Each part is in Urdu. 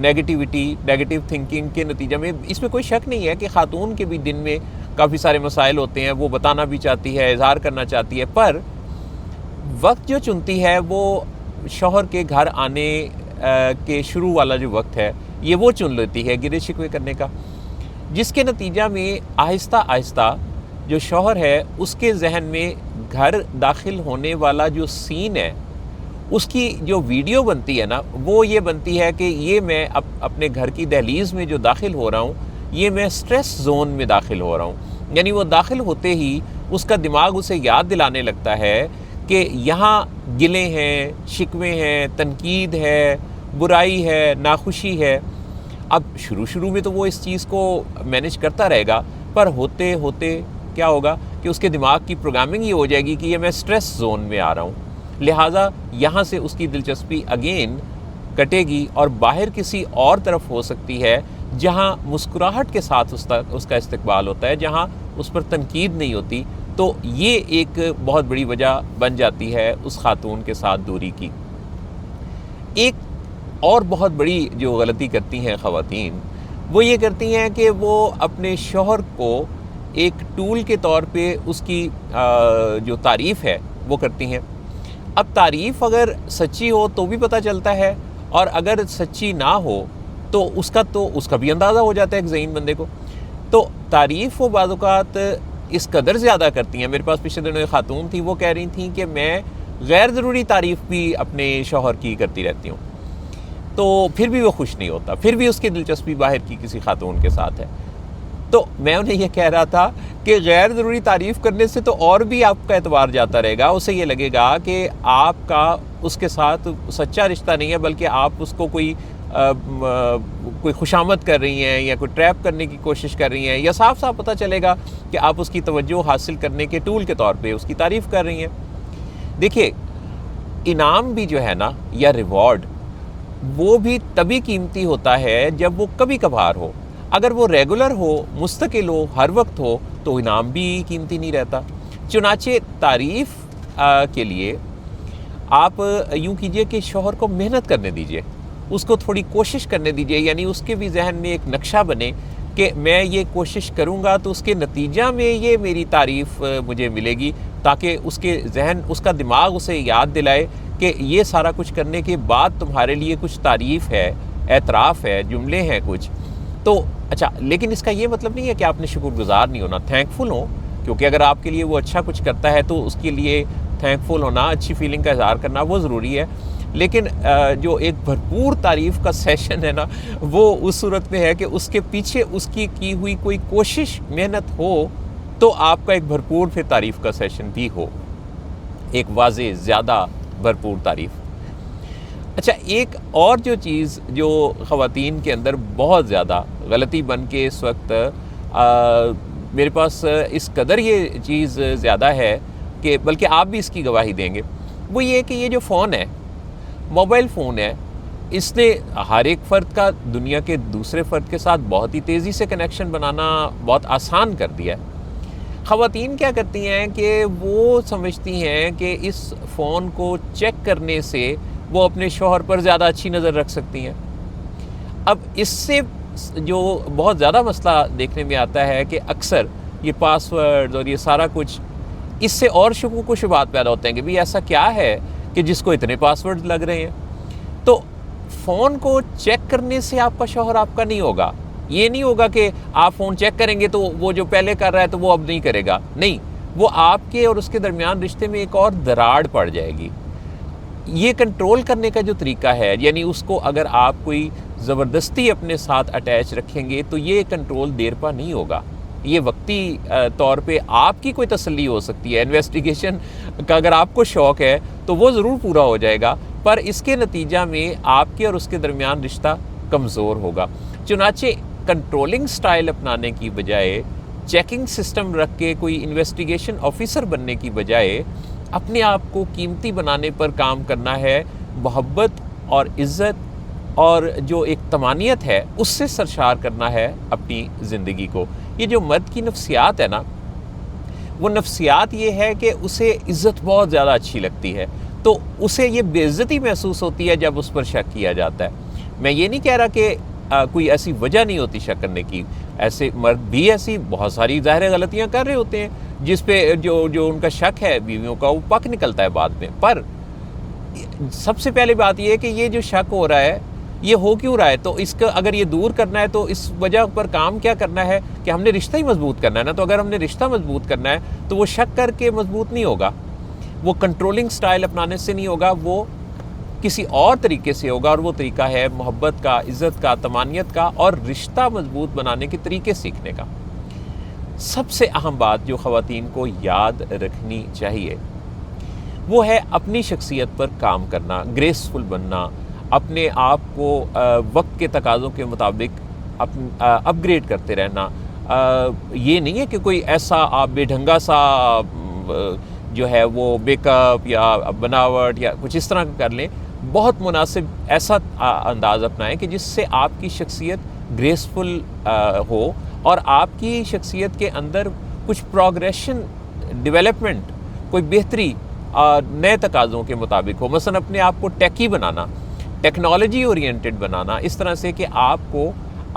نیگیٹیوٹی، نیگیٹیو تھنکنگ کے نتیجہ میں، اس میں کوئی شک نہیں ہے کہ خاتون کے بھی دن میں کافی سارے مسائل ہوتے ہیں، وہ بتانا بھی چاہتی ہے، اظہار کرنا چاہتی ہے، پر وقت جو چنتی ہے وہ شوہر کے گھر آنے کے شروع والا جو وقت ہے یہ وہ چن لیتی ہے گرے شکوے کرنے کا، جس کے نتیجہ میں آہستہ آہستہ جو شوہر ہے اس کے ذہن میں گھر داخل ہونے والا جو سین ہے، اس کی جو ویڈیو بنتی ہے نا، وہ یہ بنتی ہے کہ یہ میں اپنے گھر کی دہلیز میں جو داخل ہو رہا ہوں، یہ میں سٹریس زون میں داخل ہو رہا ہوں۔ یعنی وہ داخل ہوتے ہی اس کا دماغ اسے یاد دلانے لگتا ہے کہ یہاں گلے ہیں، شکوے ہیں، تنقید ہے، برائی ہے، ناخوشی ہے۔ اب شروع میں تو وہ اس چیز کو مینیج کرتا رہے گا، پر ہوتے ہوتے کیا ہوگا کہ اس کے دماغ کی پروگرامنگ یہ ہو جائے گی کہ یہ میں سٹریس زون میں آ رہا ہوں، لہٰذا یہاں سے اس کی دلچسپی اگین کٹے گی اور باہر کسی اور طرف ہو سکتی ہے جہاں مسکراہٹ کے ساتھ اس کا استقبال ہوتا ہے، جہاں اس پر تنقید نہیں ہوتی۔ تو یہ ایک بہت بڑی وجہ بن جاتی ہے اس خاتون کے ساتھ دوری کی۔ ایک اور بہت بڑی جو غلطی کرتی ہیں خواتین، وہ یہ کرتی ہیں کہ وہ اپنے شوہر کو ایک ٹول کے طور پہ اس کی جو تعریف ہے وہ کرتی ہیں۔ اب تعریف اگر سچی ہو تو بھی پتہ چلتا ہے، اور اگر سچی نہ ہو تو اس کا بھی اندازہ ہو جاتا ہے ایک ذہین بندے کو۔ تو تعریف وہ بعض اوقات اس قدر زیادہ کرتی ہیں۔ میرے پاس پچھلے دنوں ایک خاتون تھی، وہ کہہ رہی تھیں کہ میں غیر ضروری تعریف بھی اپنے شوہر کی کرتی رہتی ہوں، تو پھر بھی وہ خوش نہیں ہوتا، پھر بھی اس کی دلچسپی باہر کی کسی خاتون کے ساتھ ہے۔ تو میں انہیں یہ کہہ رہا تھا کہ غیر ضروری تعریف کرنے سے تو اور بھی آپ کا اعتبار جاتا رہے گا، اسے یہ لگے گا کہ آپ کا اس کے ساتھ سچا رشتہ نہیں ہے، بلکہ آپ اس کو کوئی خوشامد کر رہی ہیں یا کوئی ٹریپ کرنے کی کوشش کر رہی ہیں، یا صاف صاف پتہ چلے گا کہ آپ اس کی توجہ حاصل کرنے کے ٹول کے طور پہ اس کی تعریف کر رہی ہیں۔ دیکھیے، انعام بھی جو ہے نا یا ریوارڈ، وہ بھی تبھی قیمتی ہوتا ہے جب وہ کبھی کبھار ہو۔ اگر وہ ریگولر ہو، مستقل ہو، ہر وقت ہو، تو انعام بھی قیمتی نہیں رہتا۔ چنانچہ تعریف کے لیے آپ یوں کیجئے کہ شوہر کو محنت کرنے دیجئے، اس کو تھوڑی کوشش کرنے دیجئے، یعنی اس کے بھی ذہن میں ایک نقشہ بنے کہ میں یہ کوشش کروں گا تو اس کے نتیجہ میں یہ میری تعریف مجھے ملے گی، تاکہ اس کے ذہن، اس کا دماغ اسے یاد دلائے کہ یہ سارا کچھ کرنے کے بعد تمہارے لیے کچھ تعریف ہے، اعتراف ہے، جملے ہیں کچھ۔ تو اچھا، لیکن اس کا یہ مطلب نہیں ہے کہ آپ نے شکر گزار نہیں ہونا، تھینکفل ہوں، کیونکہ اگر آپ کے لیے وہ اچھا کچھ کرتا ہے تو اس کے لیے تھینکفل ہونا، اچھی فیلنگ کا اظہار کرنا وہ ضروری ہے۔ لیکن جو ایک بھرپور تعریف کا سیشن ہے نا، وہ اس صورت میں ہے کہ اس کے پیچھے اس کی ہوئی کوئی کوشش، محنت ہو، تو آپ کا ایک بھرپور پھر تعریف کا سیشن بھی ہو، ایک واضح، زیادہ بھرپور تعریف۔ اچھا، ایک اور جو چیز جو خواتین کے اندر بہت زیادہ غلطی بن کے اس وقت میرے پاس اس قدر یہ چیز زیادہ ہے کہ بلکہ آپ بھی اس کی گواہی دیں گے، وہ یہ کہ یہ جو فون ہے، موبائل فون ہے، اس نے ہر ایک فرد کا دنیا کے دوسرے فرد کے ساتھ بہت ہی تیزی سے کنیکشن بنانا بہت آسان کر دیا ہے۔ خواتین کیا کرتی ہیں کہ وہ سمجھتی ہیں کہ اس فون کو چیک کرنے سے وہ اپنے شوہر پر زیادہ اچھی نظر رکھ سکتی ہیں۔ اب اس سے جو بہت زیادہ مسئلہ دیکھنے میں آتا ہے کہ اکثر یہ پاس ورڈ اور یہ سارا کچھ، اس سے اور شکوک و شبہات پیدا ہوتے ہیں کہ بھی ایسا کیا ہے کہ جس کو اتنے پاس ورڈ لگ رہے ہیں۔ تو فون کو چیک کرنے سے آپ کا شوہر آپ کا نہیں ہوگا، یہ نہیں ہوگا کہ آپ فون چیک کریں گے تو وہ جو پہلے کر رہا ہے تو وہ اب نہیں کرے گا، نہیں، وہ آپ کے اور اس کے درمیان رشتے میں ایک اور دراڑ پڑ جائے گی۔ یہ کنٹرول کرنے کا جو طریقہ ہے، یعنی اس کو اگر آپ کوئی زبردستی اپنے ساتھ اٹیچ رکھیں گے تو یہ کنٹرول دیر پا نہیں ہوگا، یہ وقتی طور پہ آپ کی کوئی تسلی ہو سکتی ہے، انویسٹیگیشن کا اگر آپ کو شوق ہے تو وہ ضرور پورا ہو جائے گا، پر اس کے نتیجہ میں آپ کے اور اس کے درمیان رشتہ کمزور ہوگا۔ چنانچہ کنٹرولنگ سٹائل اپنانے کی بجائے، چیکنگ سسٹم رکھ کے کوئی انویسٹیگیشن آفیسر بننے کی بجائے، اپنے آپ کو قیمتی بنانے پر کام کرنا ہے، محبت اور عزت اور جو ایک طمانیت ہے اس سے سرشار کرنا ہے اپنی زندگی کو۔ یہ جو مرد کی نفسیات ہے نا، وہ نفسیات یہ ہے کہ اسے عزت بہت زیادہ اچھی لگتی ہے، تو اسے یہ بے عزتی محسوس ہوتی ہے جب اس پر شک کیا جاتا ہے۔ میں یہ نہیں کہہ رہا کہ کوئی ایسی وجہ نہیں ہوتی شک کرنے کی، ایسے مرد بھی ایسی بہت ساری ظاہر غلطیاں کر رہے ہوتے ہیں جس پہ جو ان کا شک ہے بیویوں کا وہ پک نکلتا ہے بعد میں. پر سب سے پہلے بات یہ ہے کہ یہ جو شک ہو رہا ہے یہ ہو کیوں رہا ہے، تو اس کا اگر یہ دور کرنا ہے تو اس وجہ پر کام کیا کرنا ہے کہ ہم نے رشتہ ہی مضبوط کرنا ہے نا. تو اگر ہم نے رشتہ مضبوط کرنا ہے تو وہ شک کر کے مضبوط نہیں ہوگا، وہ کنٹرولنگ سٹائل اپنانے سے نہیں ہوگا، وہ کسی اور طریقے سے ہوگا، اور وہ طریقہ ہے محبت کا، عزت کا، طمانیت کا اور رشتہ مضبوط بنانے کے طریقے سیکھنے کا. سب سے اہم بات جو خواتین کو یاد رکھنی چاہیے وہ ہے اپنی شخصیت پر کام کرنا، گریسفل بننا، اپنے آپ کو وقت کے تقاضوں کے مطابق اپ گریڈ کرتے رہنا. یہ نہیں ہے کہ کوئی ایسا آپ بے ڈھنگا سا جو ہے وہ بیک اپ یا بناوٹ یا کچھ اس طرح کر لیں. بہت مناسب ایسا انداز اپنائیں کہ جس سے آپ کی شخصیت گریسفل ہو اور آپ کی شخصیت کے اندر کچھ پروگریشن، ڈیولپمنٹ، کوئی بہتری نئے تقاضوں کے مطابق ہو. مثلا اپنے آپ کو ٹیکی بنانا، ٹیکنالوجی اورینٹڈ بنانا، اس طرح سے کہ آپ کو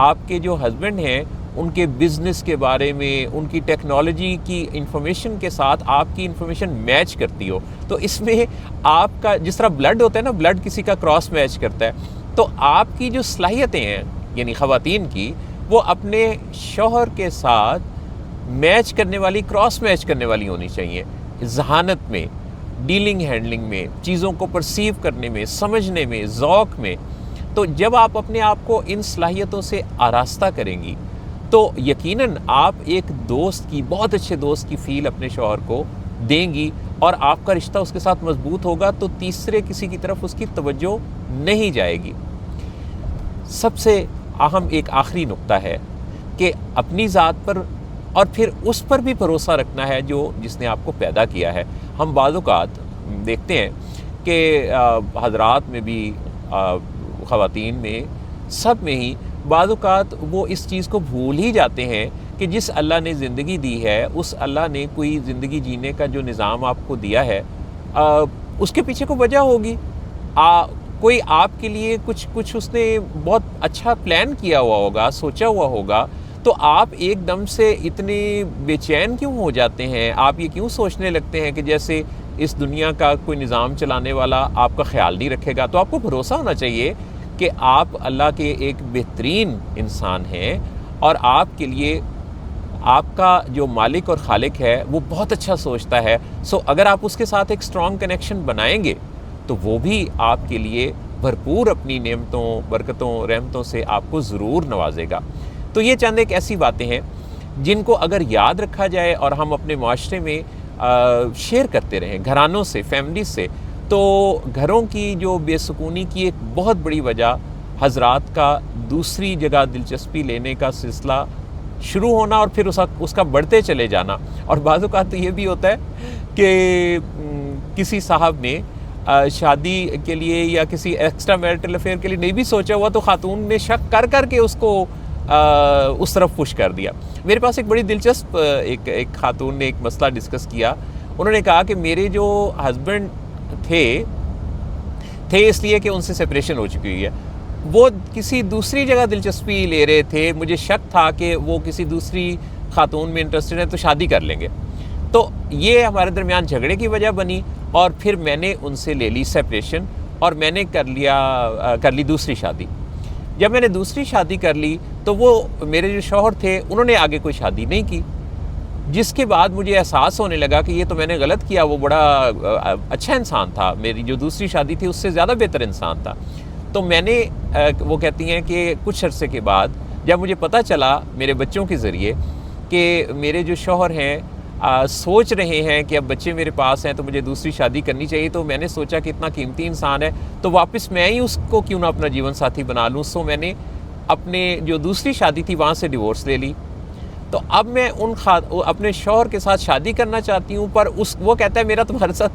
آپ کے جو ہسبینڈ ہیں ان کے بزنس کے بارے میں، ان کی ٹیکنالوجی کی انفارمیشن کے ساتھ آپ کی انفارمیشن میچ کرتی ہو. تو اس میں آپ کا جس طرح بلڈ ہوتا ہے نا، بلڈ کسی کا کراس میچ کرتا ہے، تو آپ کی جو صلاحیتیں ہیں یعنی خواتین کی، وہ اپنے شوہر کے ساتھ میچ کرنے والی، کراس میچ کرنے والی ہونی چاہیے. ذہانت میں، ڈیلنگ ہینڈلنگ میں، چیزوں کو پرسیو کرنے میں، سمجھنے میں، ذوق میں. تو جب آپ اپنے آپ کو ان صلاحیتوں سے آراستہ کریں گی تو یقیناً آپ ایک دوست کی، بہت اچھے دوست کی فیل اپنے شوہر کو دیں گی اور آپ کا رشتہ اس کے ساتھ مضبوط ہوگا، تو تیسرے کسی کی طرف اس کی توجہ نہیں جائے گی. سب سے اہم ایک آخری نقطہ ہے کہ اپنی ذات پر اور پھر اس پر بھی بھروسہ رکھنا ہے جس نے آپ کو پیدا کیا ہے. ہم بعض اوقات دیکھتے ہیں کہ حضرات میں بھی، خواتین میں، سب میں ہی بعض اوقات وہ اس چیز کو بھول ہی جاتے ہیں کہ جس اللہ نے زندگی دی ہے، اس اللہ نے کوئی زندگی جینے کا جو نظام آپ کو دیا ہے، اس کے پیچھے کوئی وجہ ہوگی. کوئی آپ کے لیے کچھ اس نے بہت اچھا پلان کیا ہوا ہوگا، سوچا ہوا ہوگا. تو آپ ایک دم سے اتنے بے چین کیوں ہو جاتے ہیں؟ آپ یہ کیوں سوچنے لگتے ہیں کہ جیسے اس دنیا کا کوئی نظام چلانے والا آپ کا خیال نہیں رکھے گا؟ تو آپ کو بھروسہ ہونا چاہیے کہ آپ اللہ کے ایک بہترین انسان ہیں اور آپ کے لیے آپ کا جو مالک اور خالق ہے وہ بہت اچھا سوچتا ہے. اگر آپ اس کے ساتھ ایک اسٹرانگ کنیکشن بنائیں گے تو وہ بھی آپ کے لیے بھرپور اپنی نعمتوں، برکتوں، رحمتوں سے آپ کو ضرور نوازے گا. تو یہ چند ایک ایسی باتیں ہیں جن کو اگر یاد رکھا جائے اور ہم اپنے معاشرے میں شیئر کرتے رہیں، گھرانوں سے، فیملی سے، تو گھروں کی جو بے سکونی کی ایک بہت بڑی وجہ حضرات کا دوسری جگہ دلچسپی لینے کا سلسلہ شروع ہونا اور پھر اس کا بڑھتے چلے جانا. اور بعض اوقات تو یہ بھی ہوتا ہے کہ کسی صاحب نے شادی کے لیے یا کسی ایکسٹرا میرٹل افیئر کے لیے نہیں بھی سوچا ہوا، تو خاتون نے شک کر کے اس کو اس طرف پش کر دیا. میرے پاس ایک بڑی دلچسپ ایک خاتون نے ایک مسئلہ ڈسکس کیا. انہوں نے کہا کہ میرے جو ہسبینڈ تھے اس لیے کہ ان سے سپریشن ہو چکی ہوئی ہے، وہ کسی دوسری جگہ دلچسپی لے رہے تھے، مجھے شک تھا کہ وہ کسی دوسری خاتون میں انٹرسٹڈ ہیں تو شادی کر لیں گے. تو یہ ہمارے درمیان جھگڑے کی وجہ بنی اور پھر میں نے ان سے لے لی سپریشن اور میں نے کر لی دوسری شادی. جب میں نے دوسری شادی کر لی تو وہ میرے جو شوہر تھے انہوں نے آگے کوئی شادی نہیں کی، جس کے بعد مجھے احساس ہونے لگا کہ یہ تو میں نے غلط کیا. وہ بڑا اچھا انسان تھا، میری جو دوسری شادی تھی اس سے زیادہ بہتر انسان تھا. تو میں نے وہ کہتی ہیں کہ کچھ عرصے کے بعد جب مجھے پتہ چلا میرے بچوں کے ذریعے کہ میرے جو شوہر ہیں سوچ رہے ہیں کہ اب بچے میرے پاس ہیں تو مجھے دوسری شادی کرنی چاہیے، تو میں نے سوچا کہ اتنا قیمتی انسان ہے تو واپس میں ہی اس کو کیوں نہ اپنا جیون ساتھی بنا لوں. میں نے اپنے جو دوسری شادی تھی وہاں سے ڈیورس لے لی. تو اب میں اپنے شوہر کے ساتھ شادی کرنا چاہتی ہوں، پر وہ کہتا ہے میرا تمہارے ساتھ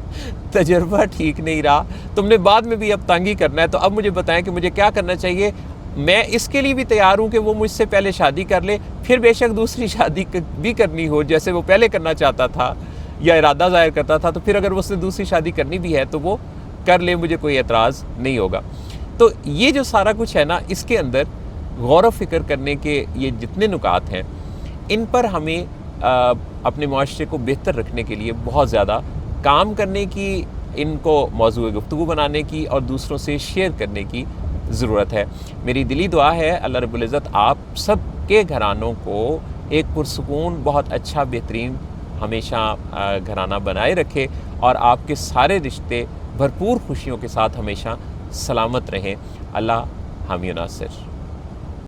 تجربہ ٹھیک نہیں رہا، تم نے بعد میں بھی اب تنگی کرنا ہے، تو اب مجھے بتائیں کہ مجھے کیا کرنا چاہیے. میں اس کے لیے بھی تیار ہوں کہ وہ مجھ سے پہلے شادی کر لے، پھر بے شک دوسری شادی بھی کرنی ہو جیسے وہ پہلے کرنا چاہتا تھا یا ارادہ ظاہر کرتا تھا، تو پھر اگر اس نے دوسری شادی کرنی بھی ہے تو وہ کر لے، مجھے کوئی اعتراض نہیں ہوگا. تو یہ جو سارا کچھ ہے نا، اس کے اندر غور و فکر کرنے کے یہ جتنے نکات ہیں، ان پر ہمیں اپنے معاشرے کو بہتر رکھنے کے لیے بہت زیادہ کام کرنے کی، ان کو موضوع گفتگو بنانے کی اور دوسروں سے شیئر کرنے کی ضرورت ہے۔ میری دلی دعا ہے اللہ رب العزت آپ سب کے گھرانوں کو ایک پرسکون، بہت اچھا، بہترین ہمیشہ گھرانہ بنائے رکھے، اور آپ کے سارے رشتے بھرپور خوشیوں کے ساتھ ہمیشہ سلامت رہیں۔ اللہ حامی و ناصر۔